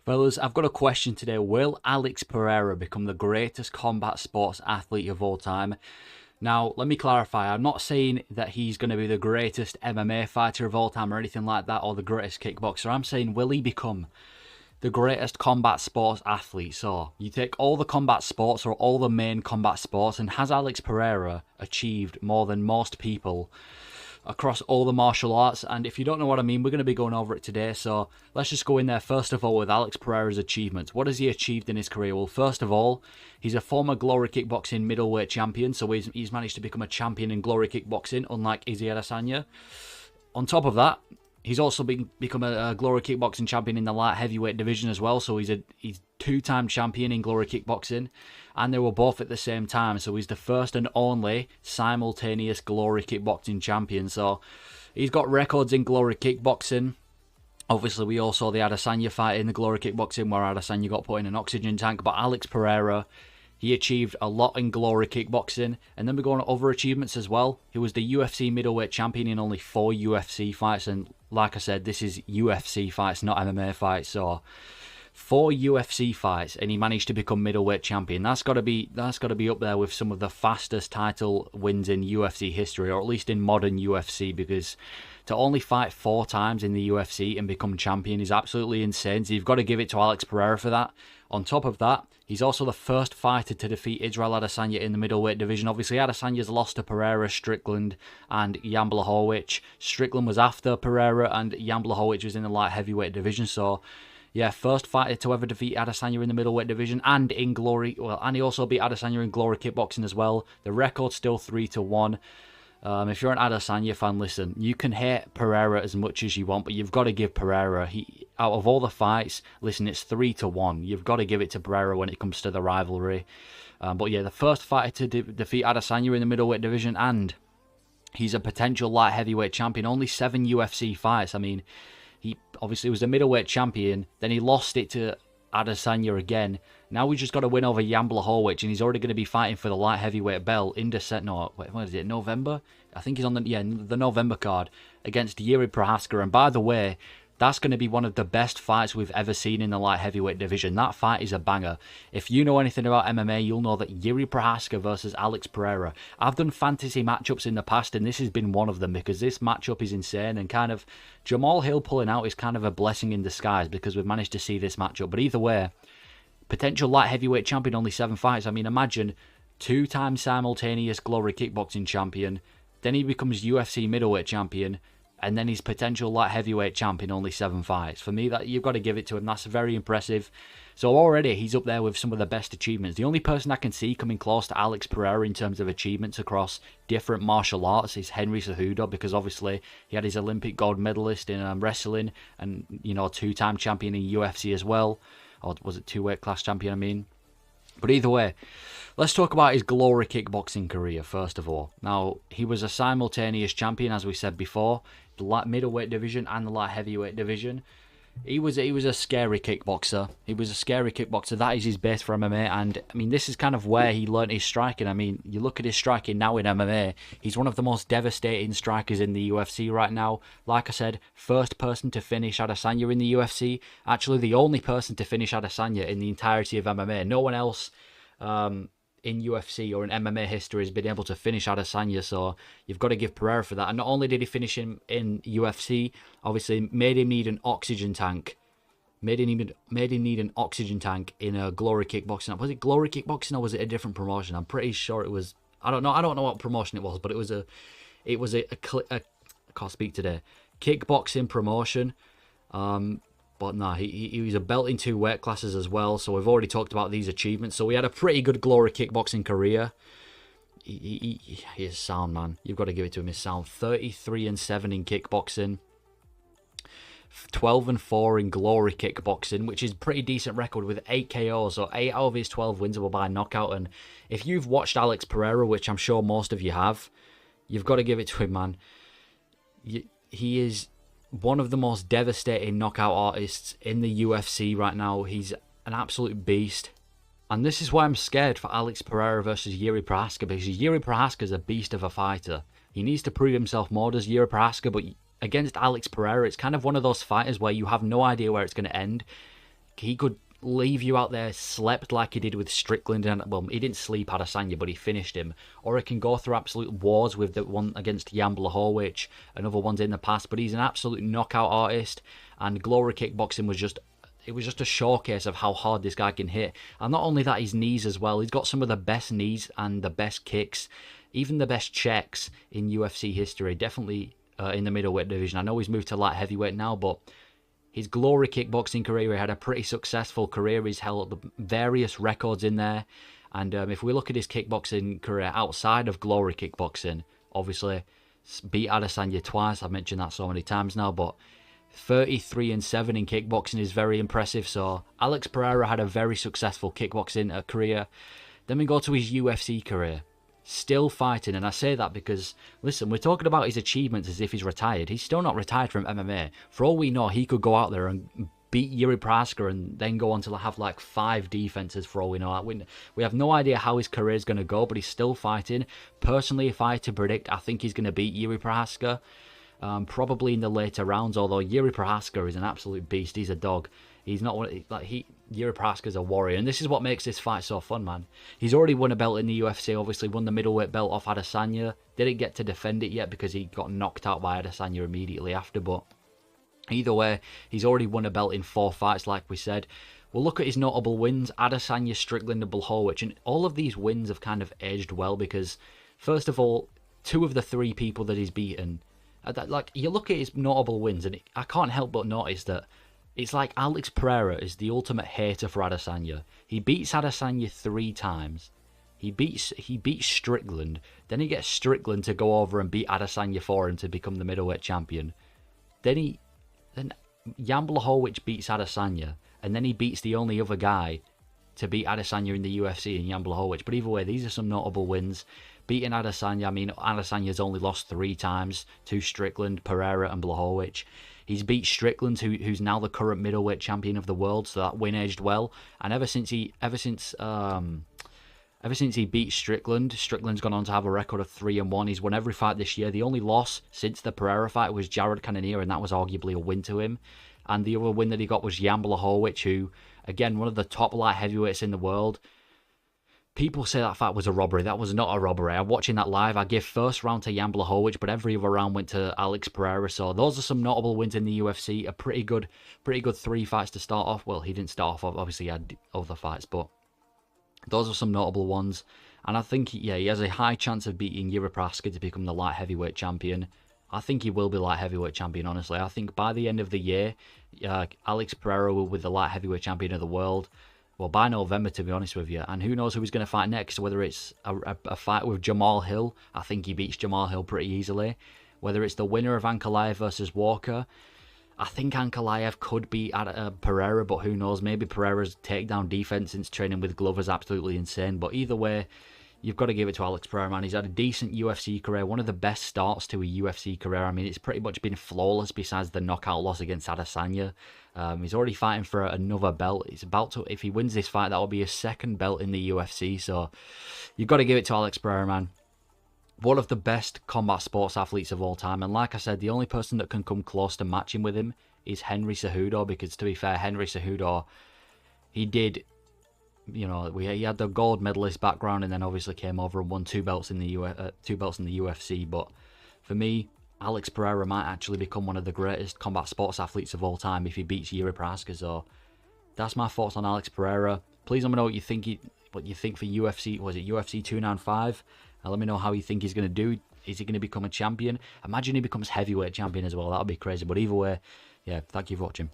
Fellas, I've got a question today. Will Alex Pereira become the greatest combat sports athlete of all time? Now, let me clarify. I'm not saying that he's going to be the greatest MMA fighter of all time or anything like that, or the greatest kickboxer. I'm saying, will he become the greatest combat sports athlete? So, you take all the combat sports or all the main combat sports, and has Alex Pereira achieved more than most people across all the martial arts? And if you don't know what I mean, we're going to be going over it today. So let's just go in there first of all with Alex Pereira's achievements. What has he achieved in his career? Well, first of all, he's a former Glory Kickboxing middleweight champion. So he's managed to become a champion in Glory Kickboxing, unlike Izzy Adesanya. On top of that, he's also become a Glory Kickboxing champion in the light heavyweight division as well. So he's two-time champion in Glory Kickboxing, and they were both at the same time. So he's the first and only simultaneous Glory Kickboxing champion. So he's got records in Glory Kickboxing. Obviously, we all saw the Adesanya fight in the Glory Kickboxing where Adesanya got put in an oxygen tank. But Alex Pereira, he achieved a lot in Glory Kickboxing. And then we go on to other achievements as well. He was the UFC middleweight champion in only 4 UFC fights. And like I said, this is UFC fights, not MMA fights. So 4 UFC fights, and he managed to become middleweight champion. That's got to be up there with some of the fastest title wins in UFC history, or at least in modern UFC, because to only fight 4 times in the UFC and become champion is absolutely insane. So you've got to give it to Alex Pereira for that. On top of that, he's also the first fighter to defeat Israel Adesanya in the middleweight division. Obviously, Adesanya's lost to Pereira, Strickland, and Jan Blachowicz. Strickland was after Pereira, and Jan Blachowicz was in the light heavyweight division. So, yeah, first fighter to ever defeat Adesanya in the middleweight division and in Glory. Well, and he also beat Adesanya in Glory Kickboxing as well. The record's still 3-1. If you're an Adesanya fan, listen, you can hate Pereira as much as you want, but you've got to give Pereira, out of all the fights, listen, it's 3-1. You've got to give it to Pereira when it comes to the rivalry. But yeah, the first fighter to defeat Adesanya in the middleweight division, and he's a potential light heavyweight champion. Only 7 UFC fights. I mean, he obviously was a middleweight champion, then he lost it to Adesanya again. Now we just got to win over Jan Blachowicz, and he's already going to be fighting for the light heavyweight belt in December. No, wait, what is it? November? I think he's on the November card against Yuri Prohaska. And by the way, that's going to be one of the best fights we've ever seen in the light heavyweight division. That fight is a banger. If you know anything about MMA, you'll know that Yuri Prohaska versus Alex Pereira. I've done fantasy matchups in the past, and this has been one of them, because this matchup is insane, and kind of Jamal Hill pulling out is kind of a blessing in disguise because we've managed to see this matchup. But either way, potential light heavyweight champion, only 7 fights. I mean, imagine 2-time simultaneous Glory Kickboxing champion, then he becomes UFC middleweight champion, and then he's potential light heavyweight champion, only 7 fights. For me, that you've got to give it to him. That's very impressive. So already he's up there with some of the best achievements. The only person I can see coming close to Alex Pereira in terms of achievements across different martial arts is Henry Cejudo, because obviously he had his Olympic gold medalist in wrestling, and 2-time champion in UFC as well. Or was it 2-weight class champion, I mean. But either way, let's talk about his Glory Kickboxing career first of all. Now, he was a simultaneous champion, as we said before, the light middleweight division and the light heavyweight division. He was a scary kickboxer. He was a scary kickboxer. That is his base for MMA. And, I mean, this is kind of where he learnt his striking. I mean, you look at his striking now in MMA, he's one of the most devastating strikers in the UFC right now. Like I said, first person to finish Adesanya in the UFC. Actually, the only person to finish Adesanya in the entirety of MMA. No one else in UFC or in MMA history has been able to finish Adesanya, so you've got to give Pereira for that. And not only did he finish him in UFC, obviously made him need an oxygen tank. Made him need an oxygen tank in a Glory Kickboxing. Was it Glory Kickboxing or was it a different promotion? I'm pretty sure it was. I don't know what promotion it was, but it was a I can't speak today. Kickboxing promotion. But no, he was a belt in 2 weight classes as well. So we've already talked about these achievements. So we had a pretty good Glory Kickboxing career. He is sound, man. You've got to give it to him. He's sound. 33-7 in kickboxing. 12-4 in Glory Kickboxing, which is a pretty decent record with 8 KOs. So 8 out of his 12 wins were by knockout. And if you've watched Alex Pereira, which I'm sure most of you have, you've got to give it to him, man. He is one of the most devastating knockout artists in the UFC right now. He's an absolute beast. And this is why I'm scared for Alex Pereira versus Yuri Prohaska, because Yuri Prohaska is a beast of a fighter. He needs to prove himself more, does Yuri Prohaska, but against Alex Pereira, it's kind of one of those fighters where you have no idea where it's going to end. he could leave you out there slept like he did with Strickland, and well, he didn't sleep Adesanya, but he finished him. Or he can go through absolute wars with the one against Jan Blachowicz and other ones in the past. But he's an absolute knockout artist, and Glory Kickboxing was just a showcase of how hard this guy can hit. And not only that, his knees as well. He's got some of the best knees and the best kicks, even the best checks in UFC history. Definitely in the middleweight division. I know he's moved to light heavyweight now, but his Glory Kickboxing career, he had a pretty successful career. He's held various records in there. And if we look at his kickboxing career outside of Glory Kickboxing, obviously beat Adesanya twice. I've mentioned that so many times now, but 33-7 in kickboxing is very impressive. So Alex Pereira had a very successful kickboxing career. Then we go to his UFC career. Still fighting, and I say that because, listen, we're talking about his achievements as if he's retired. He's still not retired from MMA. For all we know, he could go out there and beat Yuri Prochazka and then go on to have like 5 defenses for all we know. We have no idea how his career is going to go, but he's still fighting. Personally, if I had to predict, I think he's going to beat Yuri Prochazka, probably in the later rounds, although Yuri Prochazka is an absolute beast. He's a dog. He's not Yuri Prochazka's a warrior, and this is what makes this fight so fun, man. He's already won a belt in the UFC, obviously won the middleweight belt off Adesanya. Didn't get to defend it yet because he got knocked out by Adesanya immediately after, but either way, he's already won a belt in 4 fights, like we said. We'll look at his notable wins: Adesanya, Strickland, and Blachowicz, and all of these wins have kind of aged well because, first of all, 2 of the 3 people that he's beaten, like, you look at his notable wins, and I can't help but notice that it's like Alex Pereira is the ultimate hater for Adesanya. He beats Adesanya 3 times. He beats Strickland. Then he gets Strickland to go over and beat Adesanya for him to become the middleweight champion. Then Jan Blachowicz beats Adesanya, and then he beats the only other guy to beat Adesanya in the UFC in Jan Blachowicz. But either way, these are some notable wins. Beating Adesanya, I mean, Adesanya's only lost 3 times to Strickland, Pereira, and Blachowicz. He's beat Strickland, who's now the current middleweight champion of the world, so that win aged well. And ever since he beat Strickland, Strickland's gone on to have a record of 3-1. He's won every fight this year. The only loss since the Pereira fight was Jared Cannonier, and that was arguably a win to him. And the other win that he got was Jan Blachowicz, who, again, one of the top light heavyweights in the world. People say that fight was a robbery. That was not a robbery. I'm watching that live. I give first round to Jan Blachowicz, but every other round went to Alex Pereira. So those are some notable wins in the UFC. A pretty good 3 fights to start off. Well, he didn't start off. Obviously, he had other fights, but those are some notable ones. And I think, yeah, he has a high chance of beating Yuri Prochazka to become the light heavyweight champion. I think he will be light heavyweight champion, honestly. I think by the end of the year, Alex Pereira will be the light heavyweight champion of the world. Well, by November, to be honest with you. And who knows who he's going to fight next, whether it's a fight with Jamal Hill. I think he beats Jamal Hill pretty easily. Whether it's the winner of Ankalaev versus Walker. I think Ankalaev could beat Pereira, but who knows? Maybe Pereira's takedown defense since training with Glover is absolutely insane. But either way, you've got to give it to Alex Pereira, man. He's had a decent UFC career, one of the best starts to a UFC career. I mean, it's pretty much been flawless besides the knockout loss against Adesanya. He's already fighting for another belt. He's about to, if he wins this fight, that will be his 2nd belt in the UFC. So you've got to give it to Alex Pereira, man. One of the best combat sports athletes of all time. And like I said, the only person that can come close to matching with him is Henry Cejudo, because to be fair, Henry Cejudo, he did, you know, he had the gold medalist background and then obviously came over and won 2 belts in the UFC. But for me, Alex Pereira might actually become one of the greatest combat sports athletes of all time if he beats Yuri Prochazka. So that's my thoughts on Alex Pereira. Please let me know what you think for UFC. Was it UFC 295? Let me know how you think he's going to do. Is he going to become a champion? Imagine he becomes heavyweight champion as well. That would be crazy. But either way, yeah, thank you for watching.